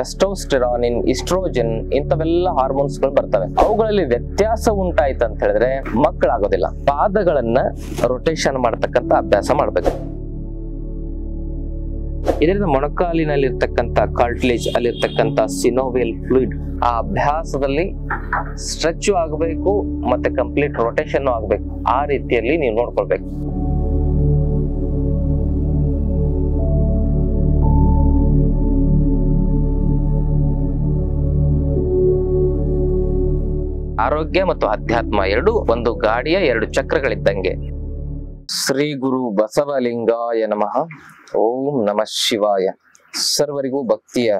ಟೆಸ್ಟೋಸ್ಟೆರಾನಿನ್, oestrogen ಇಂಥವೆಲ್ಲ hormones ಗಳು ಬರ್ತವೆ. ಅವುಗಳಲ್ಲಿ ವ್ಯತ್ಯಾಸ ಉಂಟಾಯ್ತು ಅಂತ ಹೇಳಿದ್ರೆ ಮಕ್ಕಳಾಗೋದಿಲ್ಲ. ಪಾದಗಳನ್ನ ರೊಟೇಷನ್ ಮಾಡ್ತಕ್ಕಂಥ ಅಭ್ಯಾಸ ಮಾಡ್ಬೇಕು. ಇದರಿಂದ ಮೊಣಕಾಲಿನಲ್ಲಿರ್ತಕ್ಕಂಥ ಕಾರ್ಟಿಲೇಜ್, ಅಲ್ಲಿರ್ತಕ್ಕಂಥ ಸಿನೋವಿಯಲ್ ಫ್ಲೂಯಿಡ್ ಆ ಅಭ್ಯಾಸದಲ್ಲಿ ಸ್ಟ್ರೆಚ್ ಆಗಬೇಕು ಮತ್ತೆ ಕಂಪ್ಲೀಟ್ ರೊಟೇಷನ್ ಆಗಬೇಕು. ಆ ರೀತಿಯಲ್ಲಿ ನೀವು ನೋಡ್ಕೊಳ್ಬೇಕು. ಆರೋಗ್ಯ ಮತ್ತು ಅಧ್ಯಾತ್ಮ ಎರಡು ಒಂದು ಗಾಡಿಯ ಎರಡು ಚಕ್ರಗಳಿದ್ದಂಗೆ. ಶ್ರೀ ಗುರು ಬಸವಲಿಂಗಾಯ ನಮಃ. ಓಂ ನಮಃ ಶಿವಾಯ. ಸರ್ವರಿಗೂ ಭಕ್ತಿಯ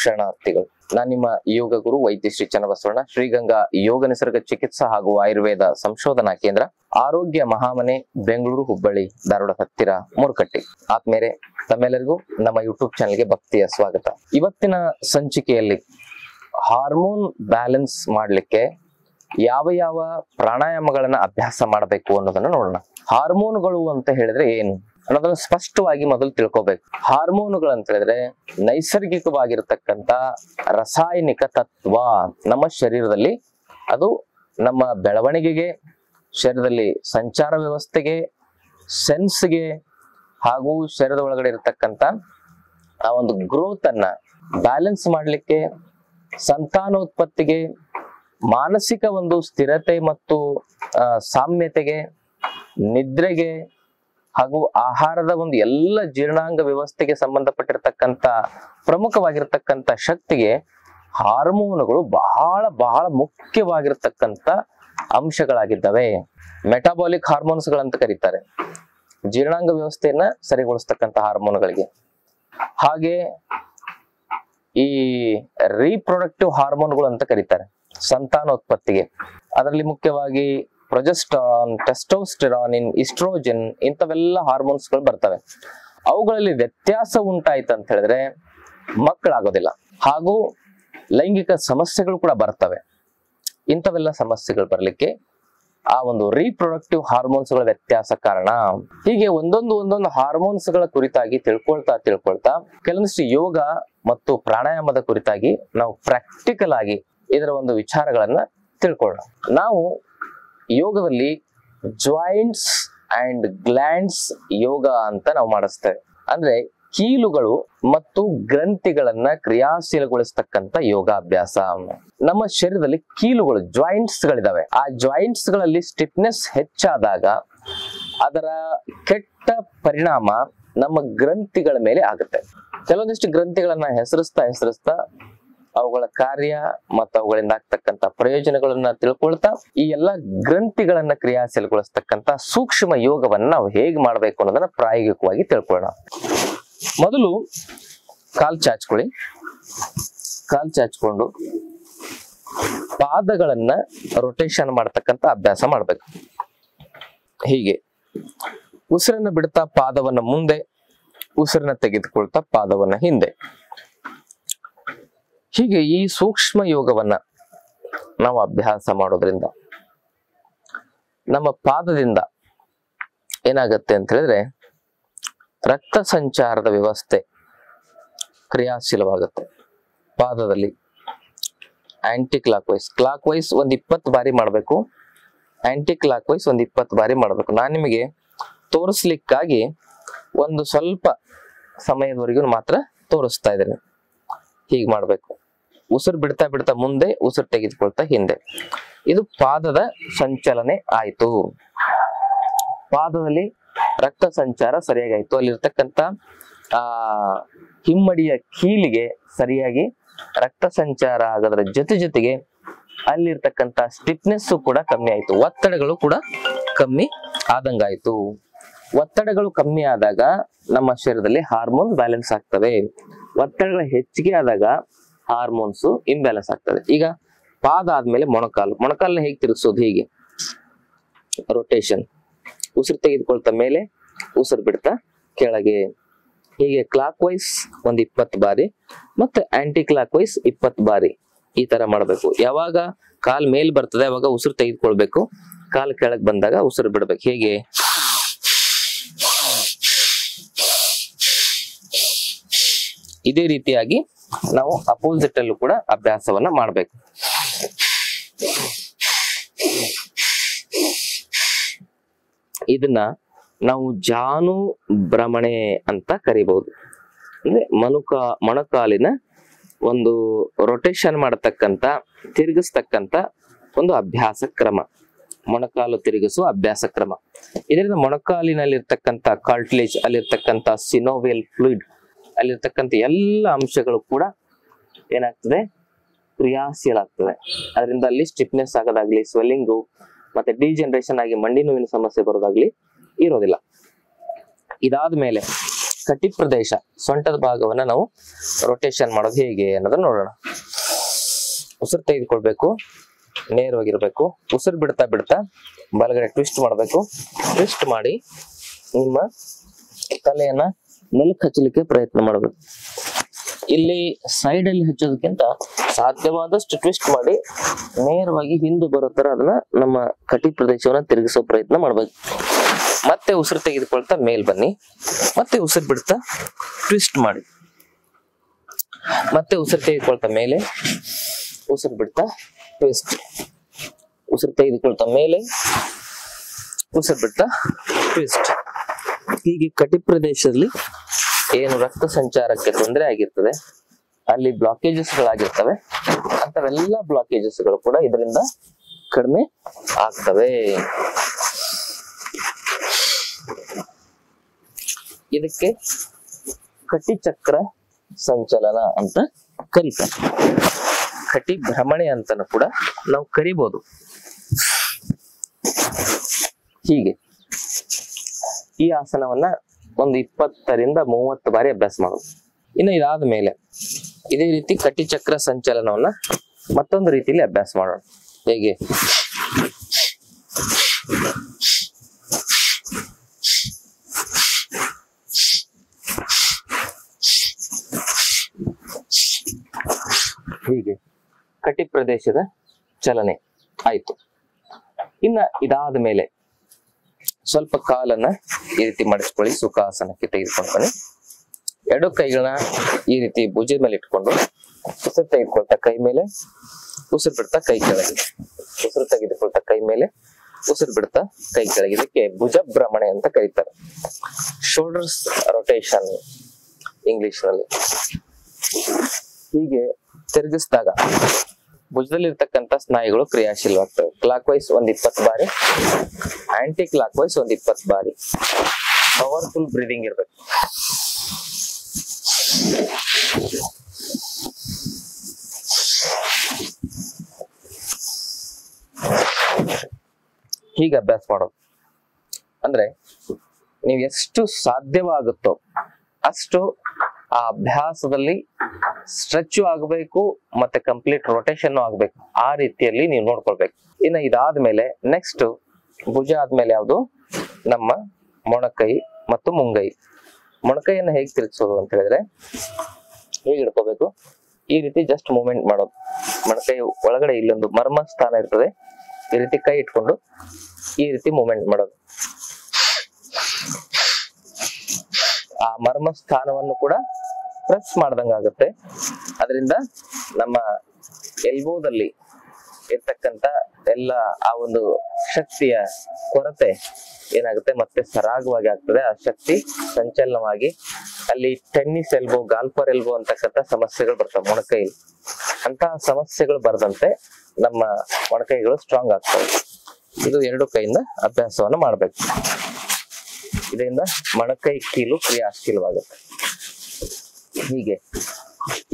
ಶರಣಾರ್ಥಿಗಳು. ನಾನು ನಿಮ್ಮ ಯೋಗ ಗುರು ವೈದ್ಯ ಶ್ರೀ ಚನ್ನಬಸವಣ್ಣ, ಶ್ರೀಗಂಗಾ ಯೋಗ ನಿಸರ್ಗ ಚಿಕಿತ್ಸಾ ಹಾಗೂ ಆಯುರ್ವೇದ ಸಂಶೋಧನಾ ಕೇಂದ್ರ, ಆರೋಗ್ಯ ಮಹಾಮನೆ, ಬೆಂಗಳೂರು, ಹುಬ್ಬಳ್ಳಿ, ಧಾರವಾಡ ಹತ್ತಿರ ಮೂರ್ಕಟ್ಟಿ. ಆದ್ಮೇಲೆ ತಮ್ಮೆಲ್ಲರಿಗೂ ನಮ್ಮ ಯೂಟ್ಯೂಬ್ ಚಾನೆಲ್ಗೆ ಭಕ್ತಿಯ ಸ್ವಾಗತ. ಇವತ್ತಿನ ಸಂಚಿಕೆಯಲ್ಲಿ ಹಾರ್ಮೋನ್ ಬ್ಯಾಲೆನ್ಸ್ ಮಾಡ್ಲಿಕ್ಕೆ ಯಾವ ಯಾವ ಪ್ರಾಣಾಯಾಮಗಳನ್ನ ಅಭ್ಯಾಸ ಮಾಡಬೇಕು ಅನ್ನೋದನ್ನ ನೋಡೋಣ. ಹಾರ್ಮೋನ್ಗಳು ಅಂತ ಹೇಳಿದ್ರೆ ಏನು ಅನ್ನೋದನ್ನ ಸ್ಪಷ್ಟವಾಗಿ ಮೊದಲು ತಿಳ್ಕೊಬೇಕು. ಹಾರ್ಮೋನುಗಳು ಅಂತ ಹೇಳಿದ್ರೆ ನೈಸರ್ಗಿಕವಾಗಿರ್ತಕ್ಕಂಥ ರಾಸಾಯನಿಕ ತತ್ವ ನಮ್ಮ ಶರೀರದಲ್ಲಿ. ಅದು ನಮ್ಮ ಬೆಳವಣಿಗೆಗೆ, ಶರೀರದಲ್ಲಿ ಸಂಚಾರ ವ್ಯವಸ್ಥೆಗೆ, ಸೆನ್ಸ್ಗೆ ಹಾಗೂ ಶರೀರದ ಒಳಗಡೆ ಇರತಕ್ಕಂಥ ಆ ಒಂದು ಗ್ರೋತ್ ಅನ್ನ ಬ್ಯಾಲೆನ್ಸ್ ಮಾಡ್ಲಿಕ್ಕೆ, ಸಂತಾನೋತ್ಪತ್ತಿಗೆ, ಮಾನಸಿಕ ಒಂದು ಸ್ಥಿರತೆ ಮತ್ತು ಸಾಮ್ಯತೆಗೆ, ನಿದ್ರೆಗೆ ಹಾಗೂ ಆಹಾರದ ಒಂದು ಎಲ್ಲ ಜೀರ್ಣಾಂಗ ವ್ಯವಸ್ಥೆಗೆ ಸಂಬಂಧಪಟ್ಟಿರ್ತಕ್ಕಂಥ ಪ್ರಮುಖವಾಗಿರ್ತಕ್ಕಂಥ ಶಕ್ತಿಗೆ ಹಾರ್ಮೋನುಗಳು ಬಹಳ ಬಹಳ ಮುಖ್ಯವಾಗಿರ್ತಕ್ಕಂಥ ಅಂಶಗಳಾಗಿದ್ದಾವೆ. ಮೆಟಾಬಾಲಿಕ್ ಹಾರ್ಮೋನ್ಸ್ಗಳಂತ ಕರೀತಾರೆ, ಜೀರ್ಣಾಂಗ ವ್ಯವಸ್ಥೆಯನ್ನ ಸರಿಗೊಳಿಸ್ತಕ್ಕಂಥ ಹಾರ್ಮೋನ್ಗಳಿಗೆ. ಹಾಗೆ ಈ ರೀಪ್ರೊಡಕ್ಟಿವ್ ಹಾರ್ಮೋನ್ಗಳು ಅಂತ ಕರೀತಾರೆ, ಸಂತಾನೋತ್ಪತ್ತಿಗೆ. ಅದರಲ್ಲಿ ಮುಖ್ಯವಾಗಿ ಪ್ರೊಜೆಸ್ಟರಾನ್, ಟೆಸ್ಟೋಸ್ಟೆರಾನಿನ್, ಇಸ್ಟ್ರೋಜನ್ ಇಂಥವೆಲ್ಲ ಹಾರ್ಮೋನ್ಸ್ ಗಳು ಬರ್ತವೆ. ಅವುಗಳಲ್ಲಿ ವ್ಯತ್ಯಾಸ ಉಂಟಾಯ್ತು ಅಂತ ಹೇಳಿದ್ರೆ ಮಕ್ಕಳಾಗೋದಿಲ್ಲ. ಹಾಗೂ ಲೈಂಗಿಕ ಸಮಸ್ಯೆಗಳು ಕೂಡ ಬರ್ತವೆ. ಇಂಥವೆಲ್ಲ ಸಮಸ್ಯೆಗಳು ಬರ್ಲಿಕ್ಕೆ ಆ ಒಂದು ರೀಪ್ರೊಡಕ್ಟಿವ್ ಹಾರ್ಮೋನ್ಸ್ ಗಳ ವ್ಯತ್ಯಾಸ ಕಾರಣ. ಹೀಗೆ ಒಂದೊಂದು ಹಾರ್ಮೋನ್ಸ್ ಗಳ ಕುರಿತಾಗಿ ತಿಳ್ಕೊಳ್ತಾ ಕೆಲವೊಂದಿಷ್ಟು ಯೋಗ ಮತ್ತು ಪ್ರಾಣಾಯಾಮದ ಕುರಿತಾಗಿ ನಾವು ಪ್ರಾಕ್ಟಿಕಲ್ ಆಗಿ ಇದರ ಒಂದು ವಿಚಾರಗಳನ್ನ ತಿಳ್ಕೊಳ್ಳೋಣ. ನಾವು ಯೋಗದಲ್ಲಿ ಜಾಯಿಂಟ್ಸ್ ಅಂಡ್ ಗ್ಲ್ಯಾಂಡ್ಸ್ ಯೋಗ ಅಂತ ನಾವು ಮಾಡಿಸ್ತೇವೆ. ಅಂದ್ರೆ ಕೀಲುಗಳು ಮತ್ತು ಗ್ರಂಥಿಗಳನ್ನ ಕ್ರಿಯಾಶೀಲಗೊಳಿಸ್ತಕ್ಕಂಥ ಯೋಗಾಭ್ಯಾಸ. ನಮ್ಮ ಶರೀರದಲ್ಲಿ ಕೀಲುಗಳು, ಜಾಯಿಂಟ್ಸ್ ಗಳಿದಾವೆ. ಆ ಜಾಯಿಂಟ್ಸ್ ಗಳಲ್ಲಿ ಸ್ಟಿಫ್ನೆಸ್ ಹೆಚ್ಚಾದಾಗ ಅದರ ಕೆಟ್ಟ ಪರಿಣಾಮ ನಮ್ಮ ಗ್ರಂಥಿಗಳ ಮೇಲೆ ಆಗುತ್ತೆ. ಕೆಲವೊಂದಿಷ್ಟು ಗ್ರಂಥಿಗಳನ್ನ ಹೆಸರಿಸ್ತಾ ಅವುಗಳ ಕಾರ್ಯ ಮತ್ತು ಅವುಗಳಿಂದ ಆಗ್ತಕ್ಕಂಥ ಪ್ರಯೋಜನಗಳನ್ನ ತಿಳ್ಕೊಳ್ತಾ ಈ ಎಲ್ಲಾ ಗ್ರಂಥಿಗಳನ್ನ ಕ್ರಿಯಾಶೀಲಗೊಳಿಸ್ತಕ್ಕಂಥ ಸೂಕ್ಷ್ಮ ಯೋಗವನ್ನ ನಾವು ಹೇಗೆ ಮಾಡ್ಬೇಕು ಅನ್ನೋದನ್ನ ಪ್ರಾಯೋಗಿಕವಾಗಿ ತಿಳ್ಕೊಳ್ಳೋಣ. ಮೊದಲು ಕಾಲ್ ಚಾಚ್ಕೊಳ್ಳಿ. ಕಾಲ್ ಚಾಚ್ಕೊಂಡು ಪಾದಗಳನ್ನ ರೊಟೇಷನ್ ಮಾಡ್ತಕ್ಕಂಥ ಅಭ್ಯಾಸ ಮಾಡ್ಬೇಕು. ಹೀಗೆ ಉಸಿರನ್ನ ಬಿಡ್ತಾ ಪಾದವನ್ನ ಮುಂದೆ, ಉಸಿರನ್ನ ತೆಗೆದುಕೊಳ್ತಾ ಪಾದವನ್ನ ಹಿಂದೆ. ಹೀಗೆ ಈ ಸೂಕ್ಷ್ಮ ಯೋಗವನ್ನ ನಾವು ಅಭ್ಯಾಸ ಮಾಡೋದ್ರಿಂದ ನಮ್ಮ ಪಾದದಿಂದ ಏನಾಗತ್ತೆ ಅಂತ ಹೇಳಿದ್ರೆ ರಕ್ತ ಸಂಚಾರದ ವ್ಯವಸ್ಥೆ ಕ್ರಿಯಾಶೀಲವಾಗುತ್ತೆ. ಪಾದದಲ್ಲಿ ಆಂಟಿ ಕ್ಲಾಕ್ ವೈಸ್ ಒಂದ್ 20 ಬಾರಿ ಮಾಡ್ಬೇಕು. ಆಂಟಿ ಕ್ಲಾಕ್ ವೈಸ್ ಒಂದ್ 20 ಬಾರಿ ಮಾಡ್ಬೇಕು. ನಾನು ನಿಮಗೆ ತೋರಿಸ್ಲಿಕ್ಕಾಗಿ ಒಂದು ಸ್ವಲ್ಪ ಸಮಯದವರೆಗೂ ಮಾತ್ರ ತೋರಿಸ್ತಾ ಇದ್ದೇನೆ. ಹೀಗೆ ಮಾಡ್ಬೇಕು. ಉಸಿರು ಬಿಡ್ತಾ ಮುಂದೆ, ಉಸಿರು ತೆಗೆದುಕೊಳ್ತಾ ಹಿಂದೆ. ಇದು ಪಾದದ ಸಂಚಲನೆ ಆಯ್ತು. ಪಾದದಲ್ಲಿ ರಕ್ತ ಸಂಚಾರ ಸರಿಯಾಗಿ ಆಯ್ತು. ಅಲ್ಲಿರ್ತಕ್ಕಂಥ ಹಿಮ್ಮಡಿಯ ಕೀಲಿಗೆ ಸರಿಯಾಗಿ ರಕ್ತ ಸಂಚಾರ ಆಗೋದ್ರ ಜೊತೆಗೆ ಅಲ್ಲಿರ್ತಕ್ಕಂಥ ಸ್ಟಿಫ್ನೆಸ್ ಕೂಡ ಕಮ್ಮಿ ಆಯ್ತು. ಒತ್ತಡಗಳು ಕೂಡ ಕಮ್ಮಿ ಆದಂಗಾಯ್ತು. ಒತ್ತಡಗಳು ಕಮ್ಮಿ ಆದಾಗ ನಮ್ಮ ಶರೀರದಲ್ಲಿ ಹಾರ್ಮೋನ್ ಬ್ಯಾಲೆನ್ಸ್ ಆಗ್ತವೆ. ಒತ್ತಡಗಳ ಹೆಚ್ಚಿಗೆ ಆದಾಗ ಹಾರ್ಮೋನ್ಸ್ ಇಂಬ್ಯಾಲೆನ್ಸ್ ಆಗ್ತದೆ. ಈಗ ಪಾದ ಆದ್ಮೇಲೆ ಮೊಣಕಾಲನ್ನ ಹೇಗೆ ತಿರುಗಿಸೋದು? ಹೀಗೆ ರೊಟೇಷನ್. ಉಸಿರು ತೆಗೆದುಕೊಳ್ತಾ ಮೇಲೆ, ಉಸಿರು ಬಿಡ್ತಾ ಕೆಳಗೆ. ಹೀಗೆ ಕ್ಲಾಕ್ ವೈಸ್ ಒಂದ್ 20 ಬಾರಿ ಮತ್ತೆ ಆಂಟಿ ಕ್ಲಾಕ್ ವೈಸ್ 20 ಬಾರಿ ಈ ತರ ಮಾಡ್ಬೇಕು. ಯಾವಾಗ ಕಾಲ್ ಮೇಲ್ ಬರ್ತದೆ ಅವಾಗ ಉಸಿರು ತೆಗೆದುಕೊಳ್ಬೇಕು. ಕಾಲ್ ಕೆಳಗ್ ಬಂದಾಗ ಉಸಿರು ಬಿಡ್ಬೇಕು. ಹೇಗೆ ಇದೇ ರೀತಿಯಾಗಿ ನಾವು ಅಪೋಸಿಟ್ ಅಲ್ಲೂ ಕೂಡ ಅಭ್ಯಾಸವನ್ನ ಮಾಡ್ಬೇಕು. ಇದನ್ನ ನಾವು ಜಾನು ಭ್ರಮಣೆ ಅಂತ ಕರಿಬಹುದು. ಅಂದ್ರೆ ಮೊಣಕಾಲಿನ ಒಂದು ರೊಟೇಷನ್ ಮಾಡತಕ್ಕಂತ, ತಿರುಗಿಸ್ತಕ್ಕಂತ ಒಂದು ಅಭ್ಯಾಸ ಕ್ರಮ, ಮೊಣಕಾಲು ತಿರುಗಿಸುವ ಅಭ್ಯಾಸ ಕ್ರಮ. ಇದರಿಂದ ಮೊಣಕಾಲಿನಲ್ಲಿರ್ತಕ್ಕಂಥ ಕಾರ್ಟಿಲೇಜ್, ಅಲ್ಲಿರ್ತಕ್ಕಂಥ ಸಿನೋವಿಯಲ್ ಫ್ಲೂಯಿಡ್, ಅಲ್ಲಿರ್ತಕ್ಕಂಥ ಎಲ್ಲ ಅಂಶಗಳು ಕೂಡ ಏನಾಗ್ತದೆ, ಕ್ರಿಯಾಶೀಲ ಆಗ್ತದೆ. ಅದರಿಂದ ಅಲ್ಲಿ ಸ್ಟಿಫ್ನೆಸ್ ಆಗೋದಾಗ್ಲಿ, ಸ್ವೆಲ್ಲಿಂಗು ಮತ್ತೆ ಡಿಜನರೇಷನ್ ಆಗಿ ಮಂಡಿ ನೋವಿನ ಸಮಸ್ಯೆ ಬರೋದಾಗ್ಲಿ ಇರೋದಿಲ್ಲ. ಇದಾದ್ಮೇಲೆ ಕಟಿ ಪ್ರದೇಶ, ಸೊಂಟದ ಭಾಗವನ್ನ ನಾವು ರೊಟೇಷನ್ ಮಾಡೋದು ಹೇಗೆ ಅನ್ನೋದನ್ನ ನೋಡೋಣ. ಉಸಿರು ತೆಗೆದುಕೊಳ್ಬೇಕು, ನೇರವಾಗಿರ್ಬೇಕು. ಉಸಿರು ಬಿಡ್ತಾ ಬಿಡ್ತಾ ಬಲಗಡೆ ಟ್ವಿಸ್ಟ್ ಮಾಡಬೇಕು. ಟ್ವಿಸ್ಟ್ ಮಾಡಿ ನಿಮ್ಮ ತಲೆಯನ್ನ ನೆಲಕ್ಕೆ ಹಚ್ಚಲಿಕ್ಕೆ ಪ್ರಯತ್ನ ಮಾಡಬೇಕು. ಇಲ್ಲಿ ಸೈಡ್ ಅಲ್ಲಿ ಹಚ್ಚೋದಕ್ಕಿಂತ ಸಾಧ್ಯವಾದಷ್ಟು ಟ್ವಿಸ್ಟ್ ಮಾಡಿ ನೇರವಾಗಿ ಹಿಂದೆ ಬರೋ ತರ ಅದನ್ನ ನಮ್ಮ ಕಟಿ ಪ್ರದೇಶವನ್ನ ತಿರುಗಿಸೋ ಪ್ರಯತ್ನ ಮಾಡ್ಬೇಕು. ಮತ್ತೆ ಉಸಿರು ತೆಗೆದುಕೊಳ್ತಾ ಮೇಲ್ ಬನ್ನಿ. ಮತ್ತೆ ಉಸಿರು ಬಿಡ್ತಾ ಟ್ವಿಸ್ಟ್ ಮಾಡಿ. ಮತ್ತೆ ಉಸಿರು ತೆಗೆದುಕೊಳ್ತಾ ಮೇಲೆ, ಉಸಿರು ಬಿಡ್ತಾ ಟ್ವಿಸ್ಟ್. ಉಸಿರು ತೆಗೆದುಕೊಳ್ತಾ ಮೇಲೆ, ಉಸಿರು ಬಿಡ್ತಾ ಟ್ವಿಸ್ಟ್. ಹೀಗೆ ಕಟಿ ಪ್ರದೇಶದಲ್ಲಿ ಏನು ರಕ್ತ ಸಂಚಾರಕ್ಕೆ ತೊಂದರೆ ಆಗಿರ್ತದೆ, ಅಲ್ಲಿ ಬ್ಲಾಕೇಜಸ್ ಗಳಾಗಿರ್ತವೆ, ಅಂತವೆಲ್ಲ ಬ್ಲಾಕೇಜಸ್ ಗಳು ಕೂಡ ಇದರಿಂದ ಕಡಿಮೆ ಆಗ್ತವೆ. ಇದಕ್ಕೆ ಕಟಿ ಚಕ್ರ ಸಂಚಲನ ಅಂತ ಕರೀತಾರೆ. ಕಟಿ ಭ್ರಮಣೆ ಅಂತನೂ ಕೂಡ ನಾವು ಕರಿಬಹುದು. ಹೀಗೆ ಈ ಆಸನವನ್ನ ಒಂದು 20ರಿಂದ 30 ಬಾರಿ ಅಭ್ಯಾಸ ಮಾಡೋದು. ಇನ್ನು ಇದಾದ ಮೇಲೆ ಇದೇ ರೀತಿ ಕಟಿ ಚಕ್ರ ಸಂಚಲನವನ್ನ ಮತ್ತೊಂದು ರೀತಿಯಲ್ಲಿ ಅಭ್ಯಾಸ ಮಾಡೋಣ. ಹೇಗೆ? ಹೀಗೆ ಕಟಿ ಪ್ರದೇಶದ ಚಲನೆ ಆಯ್ತು. ಇನ್ನ ಇದಾದ ಮೇಲೆ ಸ್ವಲ್ಪ ಕಾಲನ್ನ ಈ ರೀತಿ ಮಡಿಸ್ಕೊಳ್ಳಿ, ಸುಖಾಸನಕ್ಕೆ ತೆಗೆದುಕೊಂಡು ಬನ್ನಿ. ಎರಡು ಕೈಗಳನ್ನ ಈ ರೀತಿ ಭುಜದ ಮೇಲೆ ಇಟ್ಕೊಂಡು ಉಸಿರು ತೆಗೆದುಕೊಳ್ತಾ ಕೈ ಮೇಲೆ, ಉಸಿರು ಬಿಡ್ತಾ ಕೈ ಕೆಳಗೆ, ಉಸಿರು ತೆಗೆದುಕೊಳ್ತಾ ಕೈ ಮೇಲೆ, ಉಸಿರು ಬಿಡ್ತಾ ಕೈ ಕೆಳಗೆ. ಇದಕ್ಕೆ ಭುಜ ಭ್ರಮಣೆ ಅಂತ ಕರೀತಾರೆ. ಶೋಲ್ಡರ್ಸ್ ರೊಟೇಷನ್ ಇಂಗ್ಲಿಷ್ ನಲ್ಲಿ. ಹೀಗೆ ತಿರುಗಿಸಿದಾಗ ಭುಜದಲ್ಲಿ ಇರ್ತಕ್ಕಂಥ ಸ್ನಾಯುಗಳು ಕ್ರಿಯಾಶೀಲವಾಗ್ತವೆ. ಕ್ಲಾಕ್ ವೈಸ್ ಒಂದ್ 20 ಬಾರಿ, ಆಂಟಿ ಕ್ಲಾಕ್ ವೈಸ್ ಒಂದ್ 20 ಬಾರಿ. ಪವರ್ಫುಲ್ ಬ್ರೀದಿಂಗ್ ಇರ್ಬೇಕು. ಹೀಗೆ ಅಭ್ಯಾಸ ಮಾಡೋದು. ಅಂದ್ರೆ ನೀವು ಎಷ್ಟು ಸಾಧ್ಯವಾಗುತ್ತೋ ಅಷ್ಟು ಆ ಅಭ್ಯಾಸದಲ್ಲಿ ಸ್ಟ್ರೆಚ್ ಆಗಬೇಕು, ಮತ್ತೆ ಕಂಪ್ಲೀಟ್ ರೊಟೇಷನ್ ಆಗ್ಬೇಕು. ಆ ರೀತಿಯಲ್ಲಿ ನೀವು ನೋಡ್ಕೊಳ್ಬೇಕು. ಇನ್ನು ಇದಾದ್ಮೇಲೆ ನೆಕ್ಸ್ಟ್ ಭುಜ ಆದ್ಮೇಲೆ ಯಾವುದು? ನಮ್ಮ ಮೊಣಕೈ ಮತ್ತು ಮುಂಗೈ. ಮೊಣಕೈಯನ್ನು ಹೇಗೆ ತಿರುಗಿಸೋದು ಅಂತ ಹೇಳಿದ್ರೆ, ಹೇಗೆ ಹಿಡ್ಕೋಬೇಕು? ಈ ರೀತಿ ಜಸ್ಟ್ ಮೂವ್ಮೆಂಟ್ ಮಾಡೋದು. ಮೊಣಕೈ ಒಳಗಡೆ ಇಲ್ಲೊಂದು ಮರ್ಮ ಸ್ಥಾನ ಇರ್ತದೆ. ಈ ರೀತಿ ಕೈ ಇಟ್ಕೊಂಡು ಈ ರೀತಿ ಮೂವ್ಮೆಂಟ್ ಮಾಡೋದು. ಆ ಮರ್ಮ ಸ್ಥಾನವನ್ನು ಕೂಡ ಪ್ರೆಸ್ ಮಾಡ್ದಂಗ ಆಗುತ್ತೆ. ಅದರಿಂದ ನಮ್ಮ ಎಲ್ಬೋದಲ್ಲಿ ಇರ್ತಕ್ಕಂತ ಎಲ್ಲ ಆ ಒಂದು ಶಕ್ತಿಯ ಕೊರತೆ ಏನಾಗುತ್ತೆ, ಮತ್ತೆ ಸರಾಗವಾಗಿ ಆಗ್ತದೆ. ಆ ಶಕ್ತಿ ಸಂಚಲನವಾಗಿ ಅಲ್ಲಿ ಟೆನ್ನಿಸ್ ಎಲ್ಬೋ, ಗಾಲ್ಫರ್ ಎಲ್ಬೋ ಅಂತಕ್ಕಂಥ ಸಮಸ್ಯೆಗಳು ಬರ್ತವೆ ಮೊಣಕೈಲಿ. ಅಂತಹ ಸಮಸ್ಯೆಗಳು ಬರದಂತೆ ನಮ್ಮ ಮೊಣಕೈಗಳು ಸ್ಟ್ರಾಂಗ್ ಆಗ್ತವೆ. ಇದು ಎರಡು ಕೈಯಿಂದ ಅಭ್ಯಾಸವನ್ನ ಮಾಡ್ಬೇಕು. ಇದರಿಂದ ಮೊಣಕೈ ಕೀಲು ಕ್ರಿಯಾಶೀಲವಾಗುತ್ತೆ. ಹೀಗೆ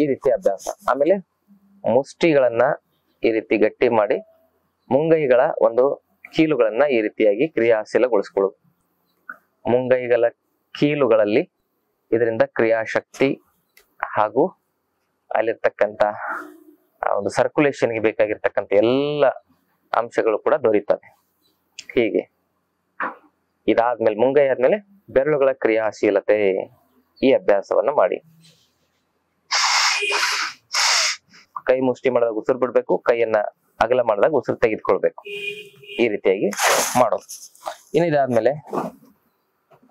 ಈ ರೀತಿ ಅಭ್ಯಾಸ. ಆಮೇಲೆ ಮುಷ್ಟಿಗಳನ್ನ ಈ ರೀತಿ ಗಟ್ಟಿ ಮಾಡಿ ಮುಂಗೈಗಳ ಒಂದು ಕೀಲುಗಳನ್ನ ಈ ರೀತಿಯಾಗಿ ಕ್ರಿಯಾಶೀಲಗೊಳಿಸ್ಕೊಳ್ಳೋದು. ಮುಂಗೈಗಳ ಕೀಲುಗಳಲ್ಲಿ ಇದರಿಂದ ಕ್ರಿಯಾಶಕ್ತಿ ಹಾಗೂ ಅಲ್ಲಿರ್ತಕ್ಕಂಥ ಆ ಒಂದು ಸರ್ಕ್ಯುಲೇಷನ್ಗೆ ಬೇಕಾಗಿರ್ತಕ್ಕಂಥ ಎಲ್ಲ ಅಂಶಗಳು ಕೂಡ ದೊರೀತವೆ. ಹೀಗೆ ಇದಾದ್ಮೇಲೆ ಮುಂಗೈ ಆದ್ಮೇಲೆ ಬೆರಳುಗಳ ಕ್ರಿಯಾಶೀಲತೆ, ಈ ಅಭ್ಯಾಸವನ್ನ ಮಾಡಿ. ಕೈ ಮುಷ್ಟಿ ಮಾಡಿದಾಗ ಉಸಿರು ಬಿಡ್ಬೇಕು, ಕೈಯನ್ನ ಅಗಲ ಮಾಡಿದಾಗ ಉಸಿರು ತೆಗೆದುಕೊಳ್ಬೇಕು. ಈ ರೀತಿಯಾಗಿ ಮಾಡೋದು. ಇನ್ನು ಇದಾದ್ಮೇಲೆ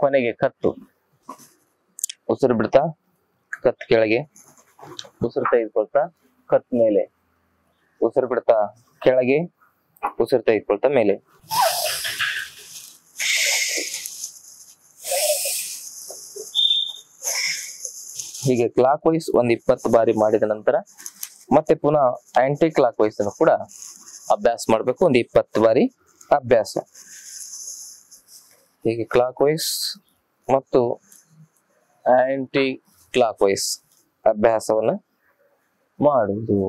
ಕೊನೆಗೆ ಕತ್ತು. ಉಸಿರು ಬಿಡ್ತಾ ಕತ್ತು ಕೆಳಗೆ, ಉಸಿರು ತೆಗೆದುಕೊಳ್ತಾ ಕತ್ ಮೇಲೆ, ಉಸಿರು ಬಿಡ್ತಾ ಕೆಳಗೆ, ಉಸಿರು ತೆಗೆದುಕೊಳ್ತಾ ಮೇಲೆ. ಹೀಗೆ ಕ್ಲಾಕ್ ವೈಸ್ ಒಂದ್ 20 ಬಾರಿ ಮಾಡಿದ ನಂತರ ಮತ್ತೆ ಪುನಃ ಆಂಟಿ ಕ್ಲಾಕ್ ವೈಸ್ ಅನ್ನು ಕೂಡ ಅಭ್ಯಾಸ ಮಾಡ್ಬೇಕು. ಒಂದು 20 ಬಾರಿ ಅಭ್ಯಾಸ. ಹೀಗೆ ಕ್ಲಾಕ್ ವೈಸ್ ಮತ್ತು ಆಂಟಿ ಕ್ಲಾಕ್ ವೈಸ್ ಅಭ್ಯಾಸವನ್ನ ಮಾಡುವುದು.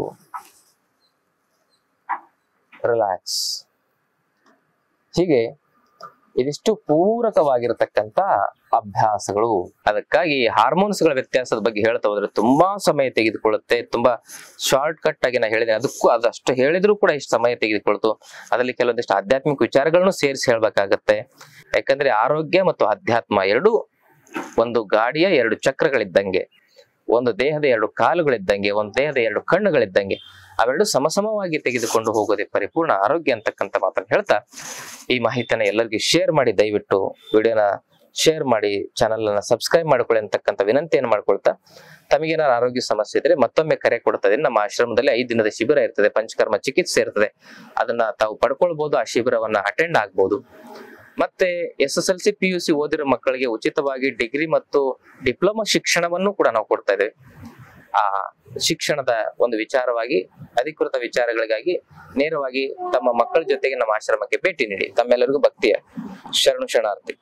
ರಿಲ್ಯಾಕ್ಸ್. ಹೀಗೆ ಇದಿಷ್ಟು ಪೂರಕವಾಗಿರತಕ್ಕಂತ ಅಭ್ಯಾಸಗಳು. ಅದಕ್ಕಾಗಿ ಹಾರ್ಮೋನ್ಸ್ಗಳ ವ್ಯತ್ಯಾಸದ ಬಗ್ಗೆ ಹೇಳ್ತಾ ಹೋದ್ರೆ ತುಂಬಾ ಸಮಯ ತೆಗೆದುಕೊಳ್ಳುತ್ತೆ. ತುಂಬಾ ಶಾರ್ಟ್ ಕಟ್ ಆಗಿ ನಾ ಹೇಳಿದೆ, ಅದಕ್ಕೂ ಅದಷ್ಟು ಹೇಳಿದ್ರು ಕೂಡ ಇಷ್ಟು ಸಮಯ ತೆಗೆದುಕೊಳ್ತು. ಅದರಲ್ಲಿ ಕೆಲವೊಂದಿಷ್ಟು ಆಧ್ಯಾತ್ಮಿಕ ವಿಚಾರಗಳನ್ನು ಸೇರಿಸಿ ಹೇಳ್ಬೇಕಾಗತ್ತೆ. ಯಾಕಂದ್ರೆ ಆರೋಗ್ಯ ಮತ್ತು ಅಧ್ಯಾತ್ಮ ಎರಡು ಒಂದು ಗಾಡಿಯ 2 ಚಕ್ರಗಳಿದ್ದಂಗೆ, ಒಂದು ದೇಹದ 2 ಕಾಲುಗಳಿದ್ದಂಗೆ, ಒಂದು ದೇಹದ 2 ಕಣ್ಣುಗಳಿದ್ದಂಗೆ. ಅವೆರಡು ಸಮಸಮವಾಗಿ ತೆಗೆದುಕೊಂಡು ಹೋಗೋದೇ ಪರಿಪೂರ್ಣ ಆರೋಗ್ಯ ಅಂತಕ್ಕಂಥ ಮಾತನ್ನು ಹೇಳ್ತಾ ಈ ಮಾಹಿತಿಯನ್ನ ಎಲ್ಲರಿಗೂ ಶೇರ್ ಮಾಡಿ. ದಯವಿಟ್ಟು ವಿಡಿಯೋನ ಶೇರ್ ಮಾಡಿ, ಚಾನಲ್ ಅನ್ನ ಸಬ್ಸ್ಕ್ರೈಬ್ ಮಾಡ್ಕೊಳ್ಳಿ ಅಂತಕ್ಕಂಥ ವಿನಂತಿಯನ್ನು ಮಾಡ್ಕೊಳ್ತಾ, ತಮಗೇನಾದ್ರು ಆರೋಗ್ಯ ಸಮಸ್ಯೆ ಇದ್ರೆ ಮತ್ತೊಮ್ಮೆ ಕರೆ ಕೊಡ್ತಾ ಇದೀನಿ. ನಮ್ಮ ಆಶ್ರಮದಲ್ಲಿ 5 ದಿನದ ಶಿಬಿರ ಇರ್ತದೆ, ಪಂಚಕರ್ಮ ಚಿಕಿತ್ಸೆ ಇರ್ತದೆ. ಅದನ್ನ ತಾವು ಪಡ್ಕೊಳ್ಬಹುದು. ಆ ಶಿಬಿರವನ್ನ ಅಟೆಂಡ್ ಆಗ್ಬಹುದು. ಮತ್ತೆ SSLC PUC ಓದಿರೋ ಮಕ್ಕಳಿಗೆ ಉಚಿತವಾಗಿ ಡಿಗ್ರಿ ಮತ್ತು ಡಿಪ್ಲೊಮಾ ಶಿಕ್ಷಣವನ್ನು ಕೂಡ ನಾವು ಕೊಡ್ತಾ ಇದ್ದೇವೆ. ಆ ಶಿಕ್ಷಣದ ಒಂದು ವಿಚಾರವಾಗಿ, ಅಧಿಕೃತ ವಿಚಾರಗಳಿಗಾಗಿ ನೇರವಾಗಿ ತಮ್ಮ ಮಕ್ಕಳ ಜೊತೆಗೆ ನಮ್ಮ ಆಶ್ರಮಕ್ಕೆ ಭೇಟಿ ನೀಡಿ. ತಮ್ಮೆಲ್ಲರಿಗೂ ಭಕ್ತಿಯ ಶರಣಾರ್ಥಿ.